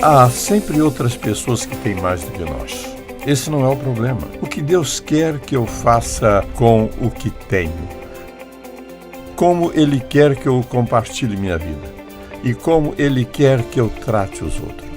Há sempre outras pessoas que têm mais do que nós. Esse não é o problema. O que Deus quer que eu faça com o que tenho? Como Ele quer que eu compartilhe minha vida? E como Ele quer que eu trate os outros?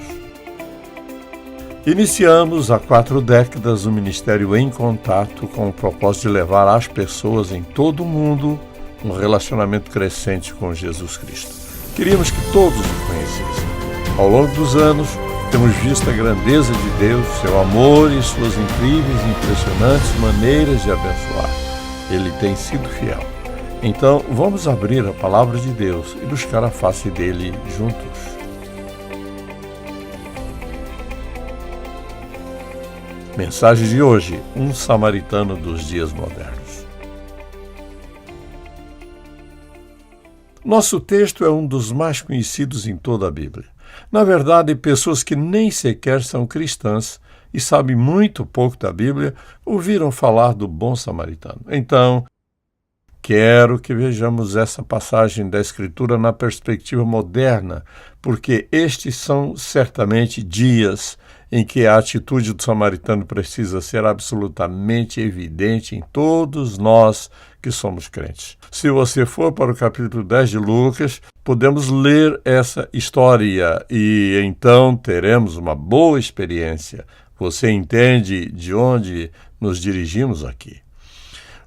Iniciamos há 4 décadas o Ministério Em Contato com o propósito de levar às pessoas em todo o mundo um relacionamento crescente com Jesus Cristo. Queríamos que todos o conhecessem. Ao longo dos anos, temos visto a grandeza de Deus, seu amor e suas incríveis e impressionantes maneiras de abençoar. Ele tem sido fiel. Então, vamos abrir a palavra de Deus e buscar a face dele juntos. Mensagem de hoje: um samaritano dos dias modernos. Nosso texto é um dos mais conhecidos em toda a Bíblia. Na verdade, pessoas que nem sequer são cristãs e sabem muito pouco da Bíblia ouviram falar do bom samaritano. Então, quero que vejamos essa passagem da Escritura na perspectiva moderna, porque estes são certamente dias em que a atitude do samaritano precisa ser absolutamente evidente em todos nós que somos crentes. Se você for para o capítulo 10 de Lucas, podemos ler essa história e então teremos uma boa experiência. Você entende de onde nos dirigimos aqui?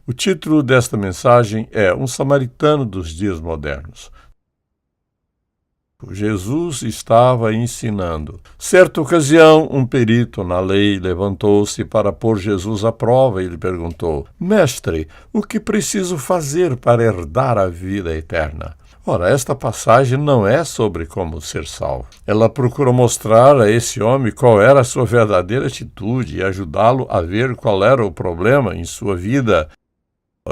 O título desta mensagem é Um Samaritano dos Dias Modernos. Jesus estava ensinando. Certa ocasião, um perito na lei levantou-se para pôr Jesus à prova e lhe perguntou: Mestre, o que preciso fazer para herdar a vida eterna? Ora, esta passagem não é sobre como ser salvo. Ela procura mostrar a esse homem qual era a sua verdadeira atitude e ajudá-lo a ver qual era o problema em sua vida,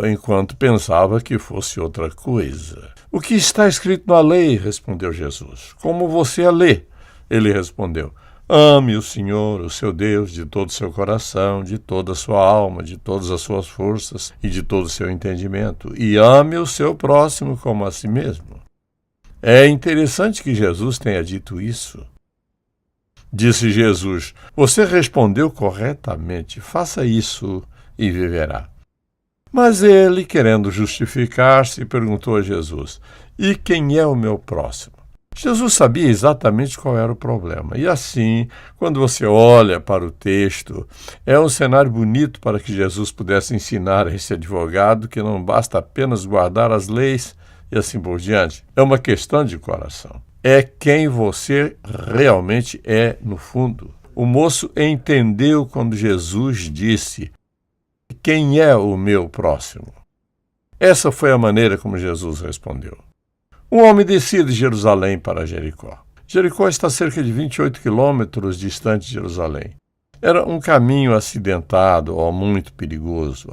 enquanto pensava que fosse outra coisa. O que está escrito na lei? Respondeu Jesus. Como você a lê? Ele respondeu: Ame o Senhor, o seu Deus, de todo o seu coração, de toda a sua alma, de todas as suas forças e de todo o seu entendimento. E ame o seu próximo como a si mesmo. É interessante que Jesus tenha dito isso. Disse Jesus: Você respondeu corretamente. Faça isso e viverá. Mas ele, querendo justificar-se, perguntou a Jesus: E quem é o meu próximo? Jesus sabia exatamente qual era o problema. E assim, quando você olha para o texto, é um cenário bonito para que Jesus pudesse ensinar a esse advogado que não basta apenas guardar as leis e assim por diante. É uma questão de coração. É quem você realmente é no fundo. O moço entendeu quando Jesus disse: Quem é o meu próximo? Essa foi a maneira como Jesus respondeu. Um homem descia de Jerusalém para Jericó. Jericó está a cerca de 28 quilômetros distante de Jerusalém. Era um caminho acidentado ou muito perigoso.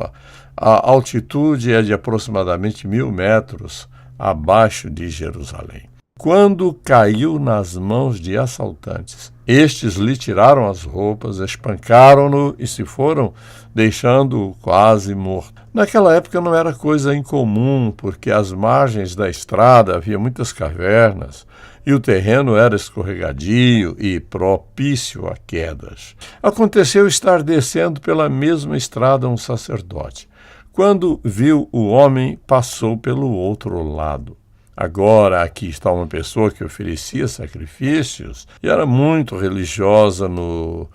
A altitude é de aproximadamente 1.000 metros abaixo de Jerusalém. Quando caiu nas mãos de assaltantes, estes lhe tiraram as roupas, espancaram-no e se foram, deixando-o quase morto. Naquela época não era coisa incomum, porque às margens da estrada havia muitas cavernas e o terreno era escorregadio e propício a quedas. Aconteceu estar descendo pela mesma estrada um sacerdote. Quando viu o homem, passou pelo outro lado. Agora, aqui está uma pessoa que oferecia sacrifícios e era muito religiosa no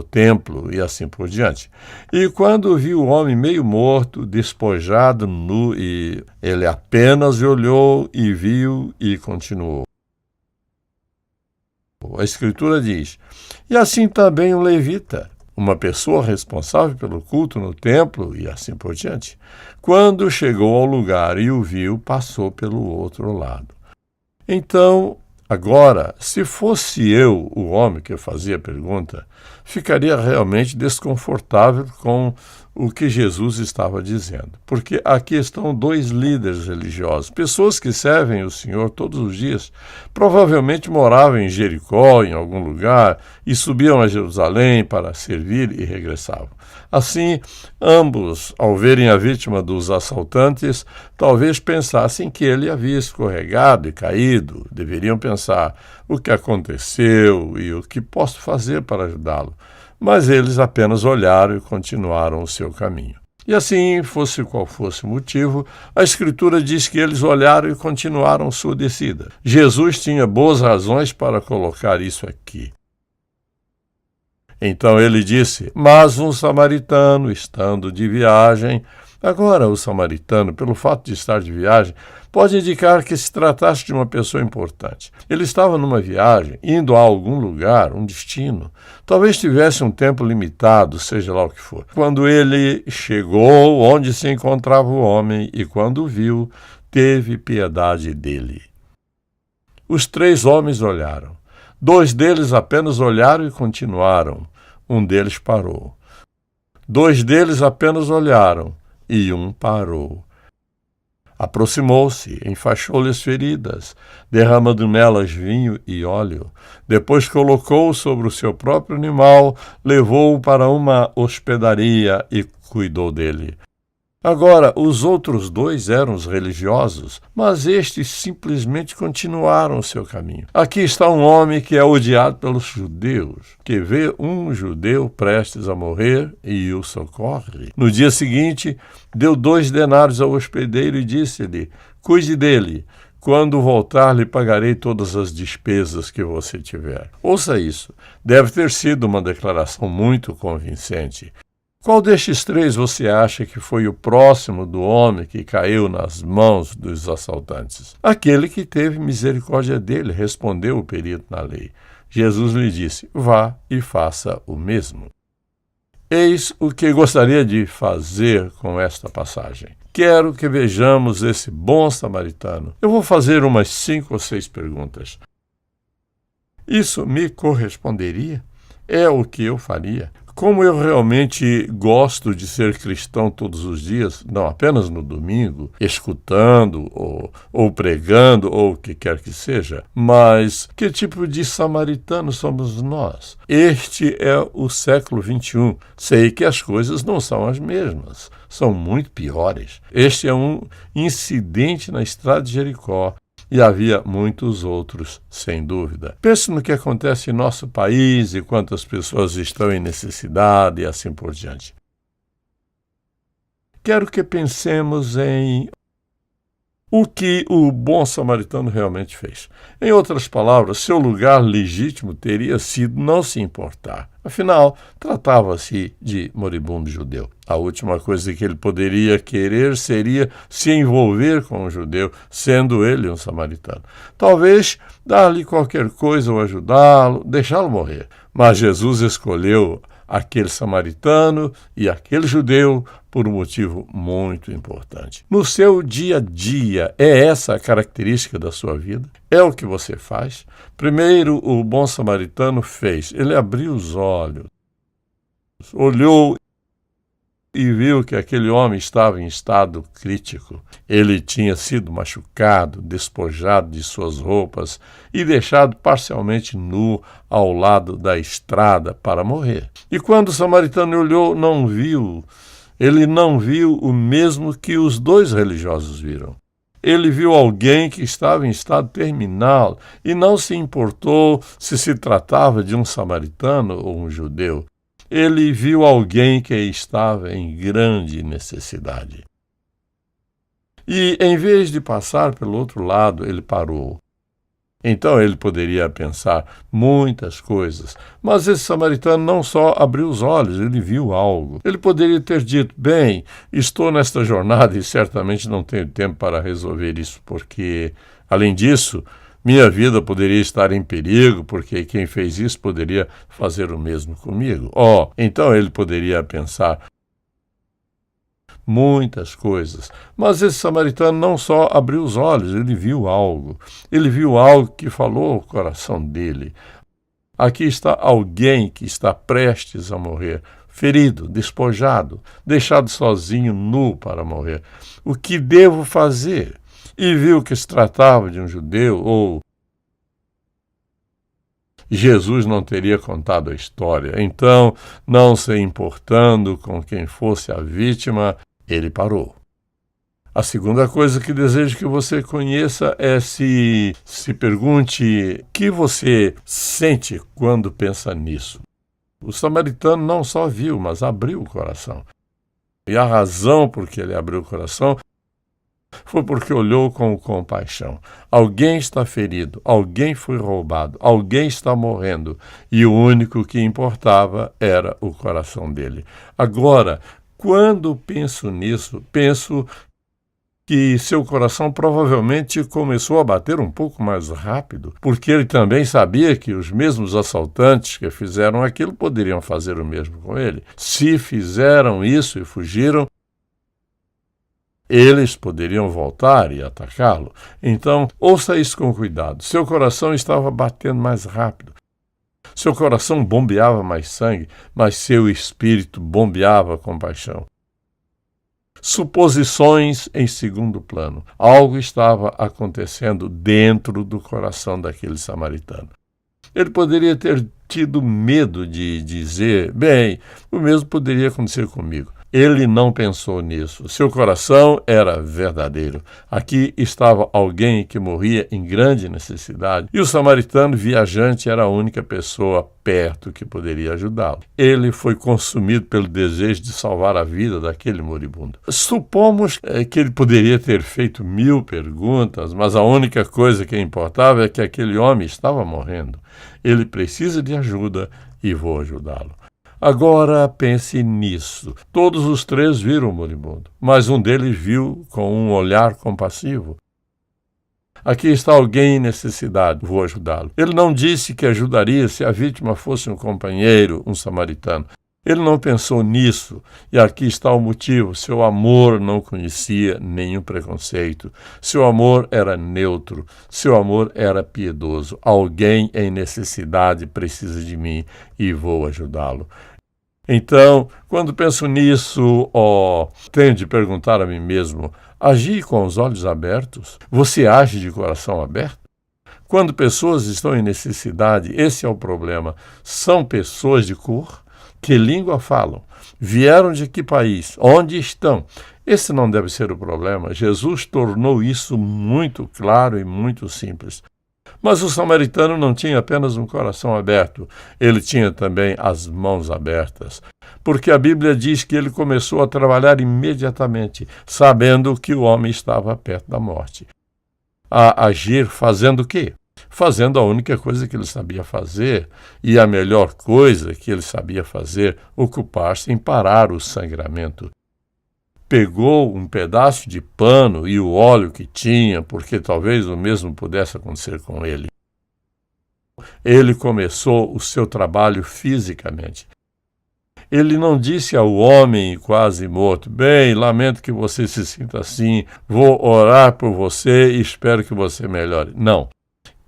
templo e assim por diante. E quando viu o homem meio morto, despojado, nu, e ele apenas olhou e viu e continuou. A Escritura diz: E assim também o levita, uma pessoa responsável pelo culto no templo e assim por diante. Quando chegou ao lugar e o viu, passou pelo outro lado. Então, agora, se fosse eu o homem que fazia a pergunta, ficaria realmente desconfortável com o que Jesus estava dizendo. Porque aqui estão dois líderes religiosos, pessoas que servem o Senhor todos os dias. Provavelmente moravam em Jericó, em algum lugar, e subiam a Jerusalém para servir e regressavam. Assim, ambos, ao verem a vítima dos assaltantes, talvez pensassem que ele havia escorregado e caído. Deveriam pensar: o que aconteceu e o que posso fazer para ajudá-lo? Mas eles apenas olharam e continuaram o seu caminho. E assim, fosse qual fosse o motivo, a Escritura diz que eles olharam e continuaram sua descida. Jesus tinha boas razões para colocar isso aqui. Então ele disse: mas um samaritano, estando de viagem... Agora, o samaritano, pelo fato de estar de viagem, pode indicar que se tratasse de uma pessoa importante. Ele estava numa viagem, indo a algum lugar, um destino. Talvez tivesse um tempo limitado, seja lá o que for. Quando ele chegou onde se encontrava o homem e quando o viu, teve piedade dele. Os 3 homens olharam. 2 deles apenas olharam e continuaram. Um deles parou. 2 deles apenas olharam. E um parou. Aproximou-se, enfaixou-lhe as feridas, derramando nelas vinho e óleo. Depois colocou-o sobre o seu próprio animal, levou-o para uma hospedaria e cuidou dele. Agora, os outros 2 eram os religiosos, mas estes simplesmente continuaram o seu caminho. Aqui está um homem que é odiado pelos judeus, que vê um judeu prestes a morrer e o socorre. No dia seguinte, deu 2 denários ao hospedeiro e disse-lhe: cuide dele. Quando voltar, lhe pagarei todas as despesas que você tiver. Ouça isso. Deve ter sido uma declaração muito convincente. Qual destes 3 você acha que foi o próximo do homem que caiu nas mãos dos assaltantes? Aquele que teve misericórdia dele, respondeu o perito na lei. Jesus lhe disse: vá e faça o mesmo. Eis o que gostaria de fazer com esta passagem. Quero que vejamos esse bom samaritano. Eu vou fazer umas 5 ou 6 perguntas. Isso me corresponderia? É o que eu faria? Como eu realmente gosto de ser cristão todos os dias, não apenas no domingo, escutando ou pregando ou o que quer que seja, mas que tipo de samaritano somos nós? Este é o século XXI. Sei que as coisas não são as mesmas, são muito piores. Este é um incidente na estrada de Jericó. E havia muitos outros, sem dúvida. Pense no que acontece em nosso país e quantas pessoas estão em necessidade e assim por diante. Quero que pensemos em o que o bom samaritano realmente fez. Em outras palavras, seu lugar legítimo teria sido não se importar. Afinal, tratava-se de moribundo judeu. A última coisa que ele poderia querer seria se envolver com um judeu, sendo ele um samaritano. Talvez dar-lhe qualquer coisa ou ajudá-lo, deixá-lo morrer. Mas Jesus escolheu aquele samaritano e aquele judeu por um motivo muito importante. No seu dia a dia, é essa a característica da sua vida? É o que você faz? Primeiro, o bom samaritano fez. Ele abriu os olhos, olhou e viu que aquele homem estava em estado crítico. Ele tinha sido machucado, despojado de suas roupas e deixado parcialmente nu ao lado da estrada para morrer. E quando o samaritano olhou, ele não viu o mesmo que os 2 religiosos viram. Ele viu alguém que estava em estado terminal e não se importou se tratava de um samaritano ou um judeu. Ele viu alguém que estava em grande necessidade. E, em vez de passar pelo outro lado, ele parou. Então ele poderia pensar muitas coisas, mas esse samaritano não só abriu os olhos, ele viu algo. Ele poderia ter dito: bem, estou nesta jornada e certamente não tenho tempo para resolver isso, porque, além disso, minha vida poderia estar em perigo, porque quem fez isso poderia fazer o mesmo comigo. Então ele poderia pensar muitas coisas. Mas esse samaritano não só abriu os olhos, ele viu algo. Ele viu algo que falou ao coração dele. Aqui está alguém que está prestes a morrer. ferido, despojado, deixado sozinho, nu para morrer. O que devo fazer? E viu que se tratava de um judeu, ou Jesus não teria contado a história. Então, não se importando com quem fosse a vítima, ele parou. A segunda coisa que desejo que você conheça é se pergunte o que você sente quando pensa nisso. O samaritano não só viu, mas abriu o coração. E a razão por que ele abriu o coração foi porque olhou com compaixão. Alguém está ferido, alguém foi roubado, alguém está morrendo, e o único que importava era o coração dele. Agora, quando penso nisso, penso que seu coração provavelmente começou a bater um pouco mais rápido, porque ele também sabia que os mesmos assaltantes que fizeram aquilo poderiam fazer o mesmo com ele. Se fizeram isso e fugiram, eles poderiam voltar e atacá-lo. Então, ouça isso com cuidado. Seu coração estava batendo mais rápido. Seu coração bombeava mais sangue, mas seu espírito bombeava compaixão. Suposições em segundo plano. Algo estava acontecendo dentro do coração daquele samaritano. Ele poderia ter tido medo de dizer, bem, o mesmo poderia acontecer comigo. Ele não pensou nisso. Seu coração era verdadeiro. Aqui estava alguém que morria em grande necessidade e o samaritano viajante era a única pessoa perto que poderia ajudá-lo. Ele foi consumido pelo desejo de salvar a vida daquele moribundo. Supomos que ele poderia ter feito 1000 perguntas, mas a única coisa que importava é que aquele homem estava morrendo. Ele precisa de ajuda e vou ajudá-lo. Agora pense nisso. Todos os 3 viram o moribundo, mas um deles viu com um olhar compassivo. Aqui está alguém em necessidade, vou ajudá-lo. Ele não disse que ajudaria se a vítima fosse um companheiro, um samaritano. Ele não pensou nisso, e aqui está o motivo. Seu amor não conhecia nenhum preconceito. Seu amor era neutro, seu amor era piedoso. Alguém em necessidade precisa de mim e vou ajudá-lo. Então, quando penso nisso, tenho de perguntar a mim mesmo, agi com os olhos abertos? Você age de coração aberto? Quando pessoas estão em necessidade, esse é o problema. São pessoas de cor? Que língua falam? Vieram de que país? Onde estão? Esse não deve ser o problema. Jesus tornou isso muito claro e muito simples. Mas o samaritano não tinha apenas um coração aberto, ele tinha também as mãos abertas. Porque a Bíblia diz que ele começou a trabalhar imediatamente, sabendo que o homem estava perto da morte. A agir fazendo o quê? Fazendo a única coisa que ele sabia fazer, e a melhor coisa que ele sabia fazer, ocupar-se em parar o sangramento. Pegou um pedaço de pano e o óleo que tinha, porque talvez o mesmo pudesse acontecer com ele. Ele começou o seu trabalho fisicamente. Ele não disse ao homem quase morto, bem, lamento que você se sinta assim, vou orar por você e espero que você melhore. Não.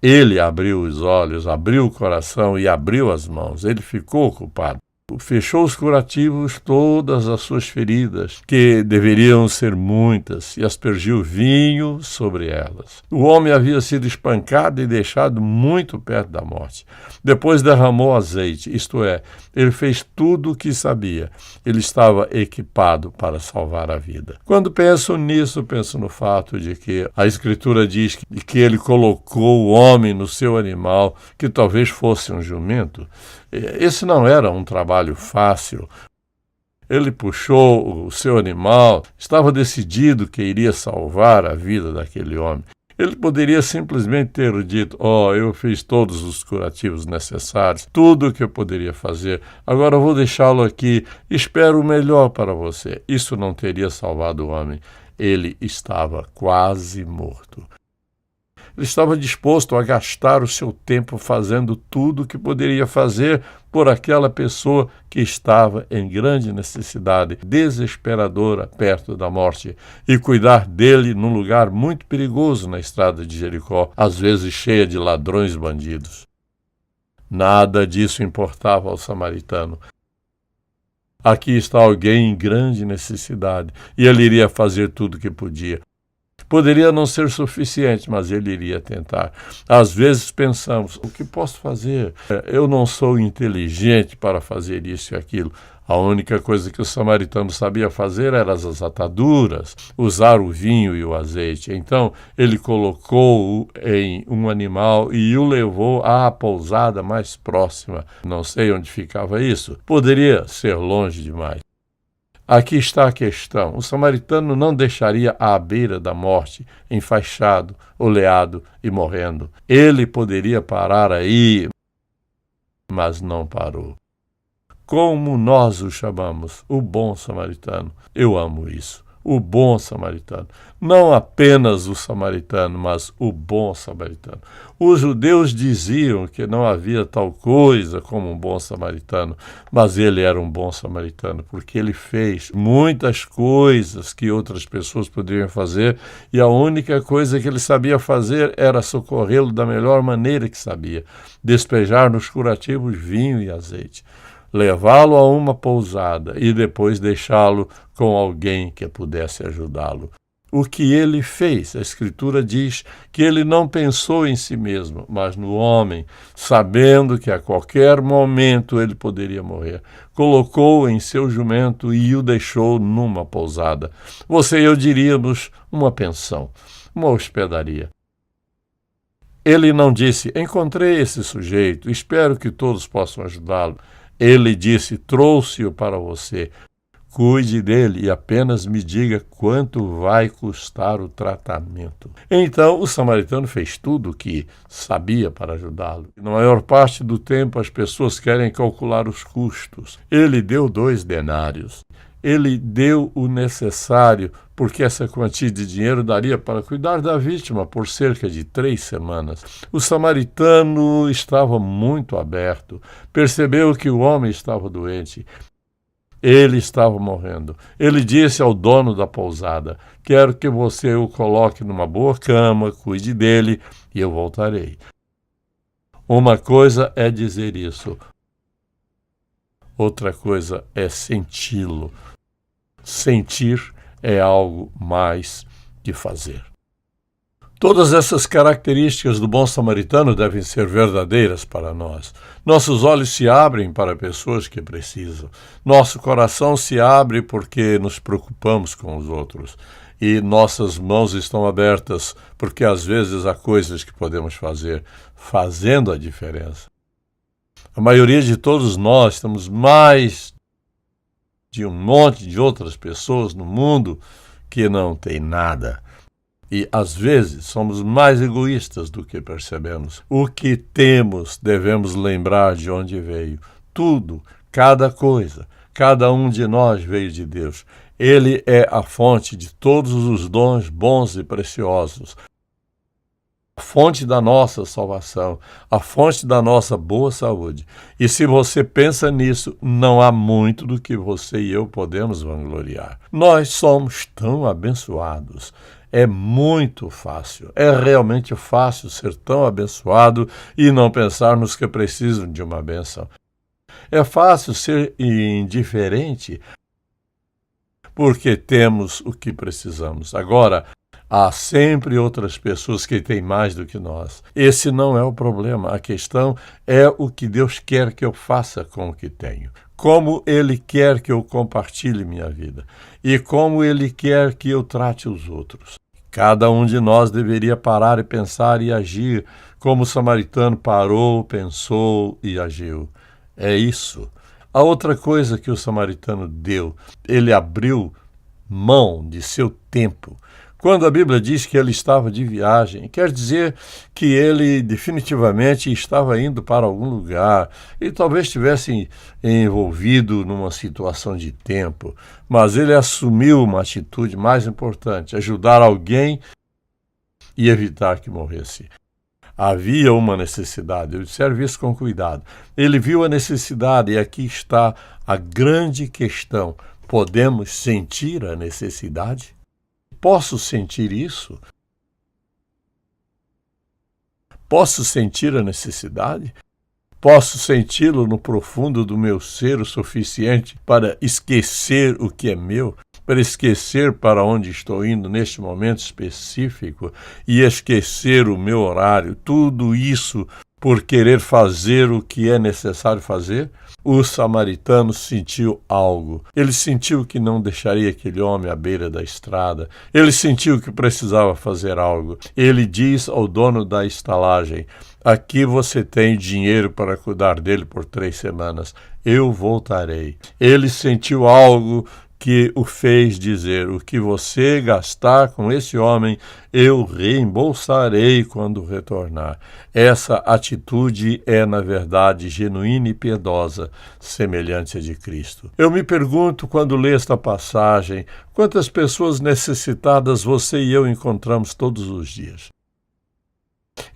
Ele abriu os olhos, abriu o coração e abriu as mãos. Ele ficou ocupado. Fechou os curativos, todas as suas feridas, que deveriam ser muitas, e aspergiu vinho sobre elas. O homem havia sido espancado e deixado muito perto da morte. Depois derramou azeite, isto é, ele fez tudo o que sabia. Ele estava equipado para salvar a vida. Quando penso nisso, penso no fato de que a Escritura diz que ele colocou o homem no seu animal, que talvez fosse um jumento. Esse não era um trabalho fácil. Ele puxou o seu animal, estava decidido que iria salvar a vida daquele homem. Ele poderia simplesmente ter dito, eu fiz todos os curativos necessários, tudo o que eu poderia fazer, agora eu vou deixá-lo aqui, espero o melhor para você. Isso não teria salvado o homem. Ele estava quase morto. Ele estava disposto a gastar o seu tempo fazendo tudo o que poderia fazer por aquela pessoa que estava em grande necessidade, desesperadora, perto da morte, e cuidar dele num lugar muito perigoso na estrada de Jericó, às vezes cheia de ladrões e bandidos. Nada disso importava ao samaritano. Aqui está alguém em grande necessidade, e ele iria fazer tudo o que podia. Poderia não ser suficiente, mas ele iria tentar. Às vezes pensamos, o que posso fazer? Eu não sou inteligente para fazer isso e aquilo. A única coisa que o samaritano sabia fazer eram as ataduras, usar o vinho e o azeite. Então, ele colocou-o em um animal e o levou à pousada mais próxima. Não sei onde ficava isso. Poderia ser longe demais. Aqui está a questão. O samaritano não deixaria à beira da morte, enfaixado, oleado e morrendo. Ele poderia parar aí, mas não parou. Como nós o chamamos, o bom samaritano. Eu amo isso, o bom samaritano. Não apenas o samaritano, mas o bom samaritano. Os judeus diziam que não havia tal coisa como um bom samaritano, mas ele era um bom samaritano, porque ele fez muitas coisas que outras pessoas poderiam fazer, e a única coisa que ele sabia fazer era socorrê-lo da melhor maneira que sabia, despejar nos curativos vinho e azeite, levá-lo a uma pousada e depois deixá-lo com alguém que pudesse ajudá-lo. O que ele fez, a Escritura diz que ele não pensou em si mesmo, mas no homem, sabendo que a qualquer momento ele poderia morrer. Colocou-o em seu jumento e o deixou numa pousada. Você e eu diríamos uma pensão, uma hospedaria. Ele não disse, encontrei esse sujeito, espero que todos possam ajudá-lo. Ele disse, trouxe-o para você. Cuide dele e apenas me diga quanto vai custar o tratamento. Então, o samaritano fez tudo o que sabia para ajudá-lo. Na maior parte do tempo, as pessoas querem calcular os custos. Ele deu 2 denários. Ele deu o necessário, porque essa quantia de dinheiro daria para cuidar da vítima por cerca de 3 semanas. O samaritano estava muito aberto. Percebeu que o homem estava doente. Ele estava morrendo. Ele disse ao dono da pousada, quero que você o coloque numa boa cama, cuide dele e eu voltarei. Uma coisa é dizer isso. Outra coisa é senti-lo. Sentir é algo mais que fazer. Todas essas características do bom samaritano devem ser verdadeiras para nós. Nossos olhos se abrem para pessoas que precisam. Nosso coração se abre porque nos preocupamos com os outros. E nossas mãos estão abertas porque às vezes há coisas que podemos fazer, fazendo a diferença. A maioria de todos nós temos mais de um monte de outras pessoas no mundo que não tem nada. E, às vezes, somos mais egoístas do que percebemos. O que temos, devemos lembrar de onde veio. Tudo, cada coisa, cada um de nós veio de Deus. Ele é a fonte de todos os dons bons e preciosos. A fonte da nossa salvação, a fonte da nossa boa saúde. E se você pensa nisso, não há muito do que você e eu podemos vangloriar. Nós somos tão abençoados. É muito fácil, é realmente fácil ser tão abençoado e não pensar nos que precisam de uma bênção. É fácil ser indiferente porque temos o que precisamos. Agora, há sempre outras pessoas que têm mais do que nós. Esse não é o problema. A questão é o que Deus quer que eu faça com o que tenho. Como Ele quer que eu compartilhe minha vida. E como Ele quer que eu trate os outros. Cada um de nós deveria parar e pensar e agir como o samaritano parou, pensou e agiu. É isso. A outra coisa que o samaritano deu, ele abriu mão de seu tempo. Quando a Bíblia diz que ele estava de viagem, quer dizer que ele definitivamente estava indo para algum lugar e talvez estivesse envolvido numa situação de tempo, mas ele assumiu uma atitude mais importante, ajudar alguém e evitar que morresse. Havia uma necessidade, observe isso com cuidado. Ele viu a necessidade e aqui está a grande questão. Podemos sentir a necessidade? Posso sentir isso? Posso sentir a necessidade? Posso senti-lo no profundo do meu ser o suficiente para esquecer o que é meu, para esquecer para onde estou indo neste momento específico e esquecer o meu horário, tudo isso por querer fazer o que é necessário fazer? O samaritano sentiu algo. Ele sentiu que não deixaria aquele homem à beira da estrada. Ele sentiu que precisava fazer algo. Ele diz ao dono da estalagem: aqui você tem dinheiro para cuidar dele por 3 semanas. Eu voltarei. Ele sentiu algo que o fez dizer: o que você gastar com esse homem, eu reembolsarei quando retornar. Essa atitude é, na verdade, genuína e piedosa, semelhante à de Cristo. Eu me pergunto, quando leio esta passagem, quantas pessoas necessitadas você e eu encontramos todos os dias.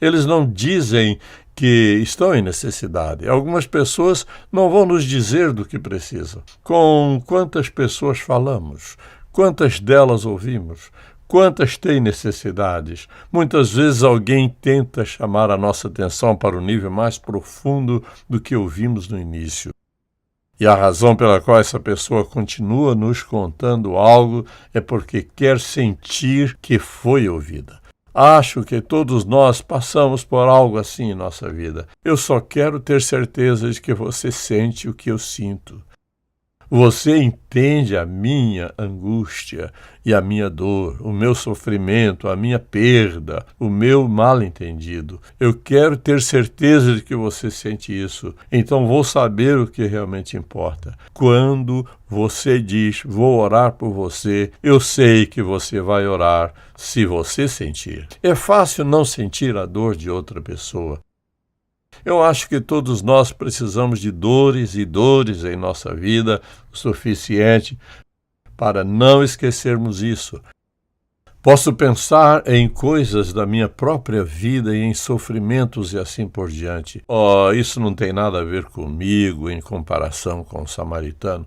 Eles não dizem que estão em necessidade. Algumas pessoas não vão nos dizer do que precisam. Com quantas pessoas falamos? Quantas delas ouvimos? Quantas têm necessidades? Muitas vezes alguém tenta chamar a nossa atenção para o nível mais profundo do que ouvimos no início. E a razão pela qual essa pessoa continua nos contando algo é porque quer sentir que foi ouvida. Acho que todos nós passamos por algo assim em nossa vida. Eu só quero ter certeza de que você sente o que eu sinto. Você entende a minha angústia e a minha dor, o meu sofrimento, a minha perda, o meu mal-entendido. Eu quero ter certeza de que você sente isso. Então vou saber o que realmente importa. Quando você diz, vou orar por você, eu sei que você vai orar se você sentir. É fácil não sentir a dor de outra pessoa. Eu acho que todos nós precisamos de dores e dores em nossa vida o suficiente para não esquecermos isso. Posso pensar em coisas da minha própria vida e em sofrimentos e assim por diante. Isso não tem nada a ver comigo em comparação com o samaritano.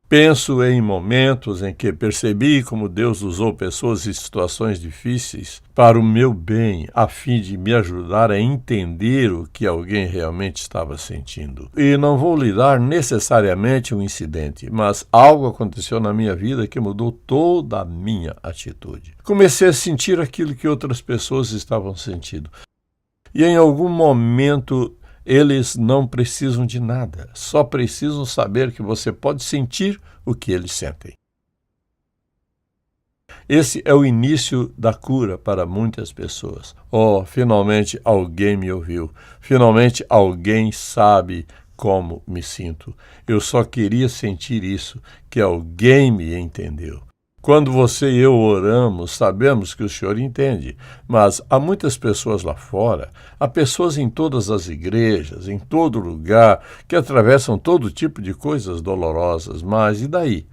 Penso em momentos em que percebi como Deus usou pessoas em situações difíceis para o meu bem, a fim de me ajudar a entender o que alguém realmente estava sentindo. E não vou lhe dar necessariamente um incidente, mas algo aconteceu na minha vida que mudou toda a minha atitude. Comecei a sentir aquilo que outras pessoas estavam sentindo. E em algum momento eles não precisam de nada, só precisam saber que você pode sentir o que eles sentem. Esse é o início da cura para muitas pessoas. Finalmente alguém me ouviu. Finalmente alguém sabe como me sinto. Eu só queria sentir isso, que alguém me entendeu. Quando você e eu oramos, sabemos que o Senhor entende, mas há muitas pessoas lá fora, há pessoas em todas as igrejas, em todo lugar, que atravessam todo tipo de coisas dolorosas, mas e daí?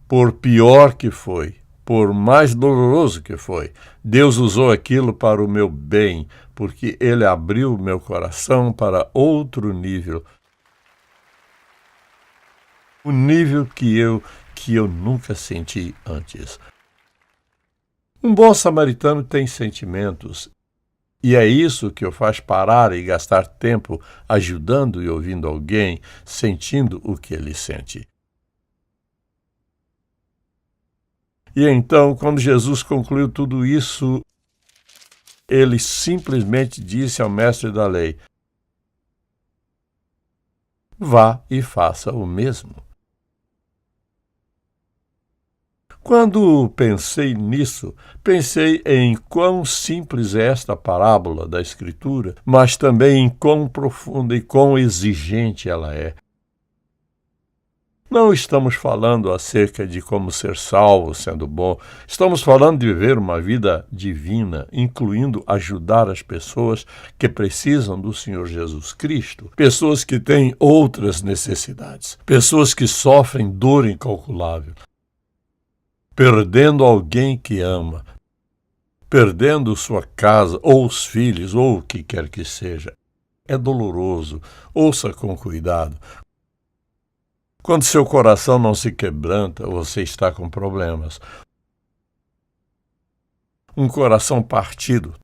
Por pior que foi, por mais doloroso que foi, Deus usou aquilo para o meu bem, porque Ele abriu o meu coração para outro nível. O nível que eu nunca senti antes. Um bom samaritano tem sentimentos, e é isso que o faz parar e gastar tempo ajudando e ouvindo alguém, sentindo o que ele sente. E então, quando Jesus concluiu tudo isso, ele simplesmente disse ao mestre da lei: vá e faça o mesmo. Quando pensei nisso, pensei em quão simples é esta parábola da Escritura, mas também em quão profunda e quão exigente ela é. Não estamos falando acerca de como ser salvo sendo bom, estamos falando de viver uma vida divina, incluindo ajudar as pessoas que precisam do Senhor Jesus Cristo, pessoas que têm outras necessidades, pessoas que sofrem dor incalculável, perdendo alguém que ama, perdendo sua casa, ou os filhos, ou o que quer que seja. É doloroso. Ouça com cuidado. Quando seu coração não se quebranta, você está com problemas. Um coração partido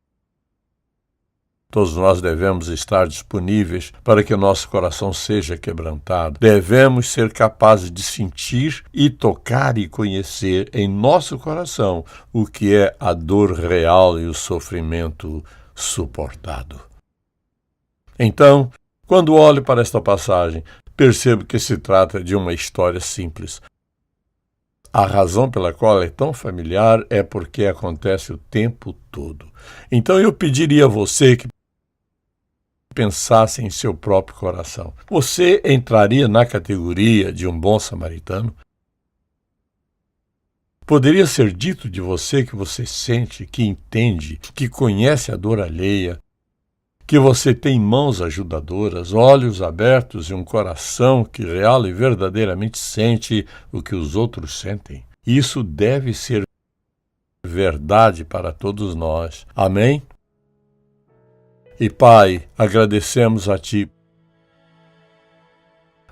Todos nós devemos estar disponíveis para que o nosso coração seja quebrantado. Devemos ser capazes de sentir e tocar e conhecer em nosso coração o que é a dor real e o sofrimento suportado. Então, quando olho para esta passagem, percebo que se trata de uma história simples. A razão pela qual é tão familiar é porque acontece o tempo todo. Então eu pediria a você que pensasse em seu próprio coração. Você entraria na categoria de um bom samaritano? Poderia ser dito de você que você sente, que entende, que conhece a dor alheia, que você tem mãos ajudadoras, olhos abertos e um coração que real e verdadeiramente sente o que os outros sentem. Isso deve ser verdade para todos nós. Amém? E Pai, agradecemos a Ti.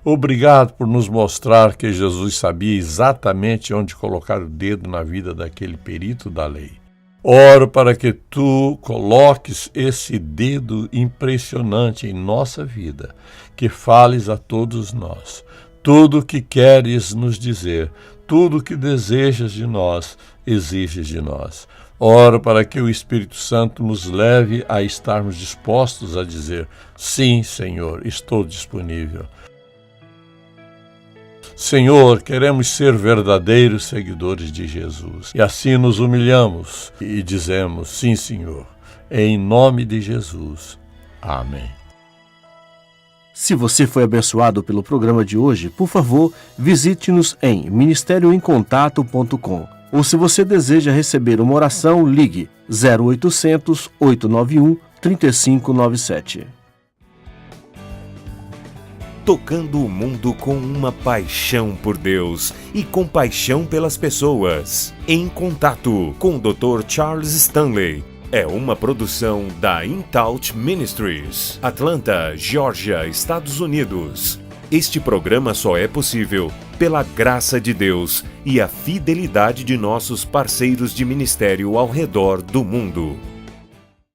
Obrigado por nos mostrar que Jesus sabia exatamente onde colocar o dedo na vida daquele perito da lei. Oro para que Tu coloques esse dedo impressionante em nossa vida, que fales a todos nós. Tudo o que queres nos dizer, tudo o que desejas de nós, exiges de nós. Oro para que o Espírito Santo nos leve a estarmos dispostos a dizer: sim, Senhor, estou disponível. Senhor, queremos ser verdadeiros seguidores de Jesus. E assim nos humilhamos e dizemos: sim, Senhor, em nome de Jesus. Amém. Se você foi abençoado pelo programa de hoje, por favor, visite-nos em ministérioemcontato.com. Ou se você deseja receber uma oração, ligue 0800 891 3597. Tocando o mundo com uma paixão por Deus e compaixão pelas pessoas. Em Contato com o Dr. Charles Stanley. É uma produção da InTouch Ministries, Atlanta, Geórgia, Estados Unidos. Este programa só é possível pela graça de Deus e a fidelidade de nossos parceiros de ministério ao redor do mundo.